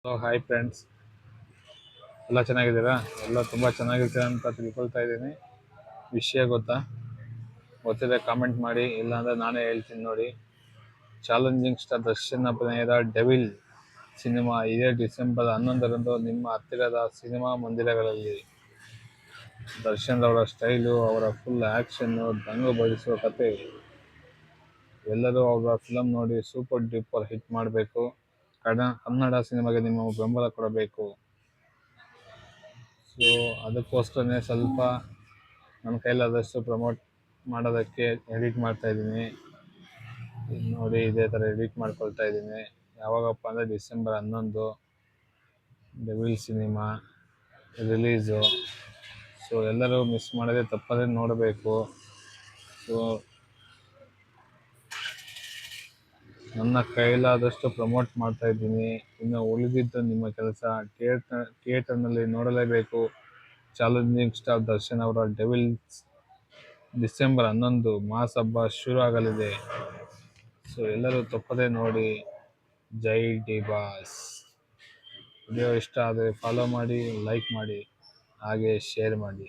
Hi friends, ಎಲ್ಲ ಚೆನ್ನಾಗಿದ್ದೀರಾ? ಎಲ್ಲ ತುಂಬ ಚೆನ್ನಾಗಿರ್ತೀರ ಅಂತ ತಿಳ್ಕೊಳ್ತಾ ಇದ್ದೀನಿ. ವಿಷಯ ಗೊತ್ತಿದೆ ಕಾಮೆಂಟ್ ಮಾಡಿ, ಇಲ್ಲಾಂದರೆ ನಾನೇ ಹೇಳ್ತೀನಿ ನೋಡಿ. ಚಾಲೆಂಜಿಂಗ್ ಸ್ಟಾರ್ ದರ್ಶನ್ ಅಭಿನಯದ ಡೆವಿಲ್ ಸಿನಿಮಾ ಇದೇ ಡಿಸೆಂಬರ್ 11ರಂದು ನಿಮ್ಮ ಹತ್ತಿರದ ಸಿನಿಮಾ ಮಂದಿರಗಳಲ್ಲಿ. ದರ್ಶನ್ ಅವರ ಸ್ಟೈಲು, ಅವರ ಫುಲ್ ಆ್ಯಕ್ಷನ್ನು, ದಂಗು ಬಡಿಸುವ ಕತೆ, ಎಲ್ಲರೂ ಅವರ ಫಿಲಮ್ ನೋಡಿ ಸೂಪರ್ ಡೂಪರ್ ಹಿಟ್ ಮಾಡಬೇಕು. ಕನ್ನಡ ಸಿನಿಮಾಗೆ ನಿಮ್ಮ ಬೆಂಬಲ ಕೊಡಬೇಕು. ಸೊ ಅದಕ್ಕೋಸ್ಕರನೇ ಸ್ವಲ್ಪ ನನ್ನ ಕೈಲಾದಷ್ಟು ಪ್ರಮೋಟ್ ಮಾಡೋದಕ್ಕೆ ಎಡಿಟ್ ಮಾಡ್ತಾಯಿದ್ದೀನಿ. ನೋಡಿ, ಇದೇ ಥರ ಎಡಿಟ್ ಮಾಡ್ಕೊಳ್ತಾ ಇದ್ದೀನಿ. ಯಾವಾಗಪ್ಪ ಅಂದರೆ December 11 devil cinema release. So ಎಲ್ಲರೂ ಮಿಸ್ ಮಾಡದೆ ತಪ್ಪದೇ ನೋಡಬೇಕು. ಸೊ ನನ್ನ ಕೈಲಾದಷ್ಟು ಪ್ರಮೋಟ್ ಮಾಡ್ತಾಯಿದ್ದೀನಿ. ಇನ್ನು ಉಳಿದಿದ್ದು ನಿಮ್ಮ ಕೆಲಸ. ಥಿಯೇಟರ್ನಲ್ಲಿ ನೋಡಲೇಬೇಕು. ಚಾಲೆಂಜಿಂಗ್ ಸ್ಟಾರ್ ದರ್ಶನ್ ಅವರ ಡೆವಿಲ್ಸ್ ಡಿಸೆಂಬರ್ 11 ಮಾಸ್ ಹಬ್ಬ ಶುರು ಆಗಲಿದೆ. ಸೊ ಎಲ್ಲರೂ ತಪ್ಪದೇ ನೋಡಿ. ಜೈ ಡಿ ಬಾಸ್. ವಿಡಿಯೋ ಇಷ್ಟ ಆದರೆ ಫಾಲೋ ಮಾಡಿ, ಲೈಕ್ ಮಾಡಿ, ಹಾಗೆ ಶೇರ್ ಮಾಡಿ.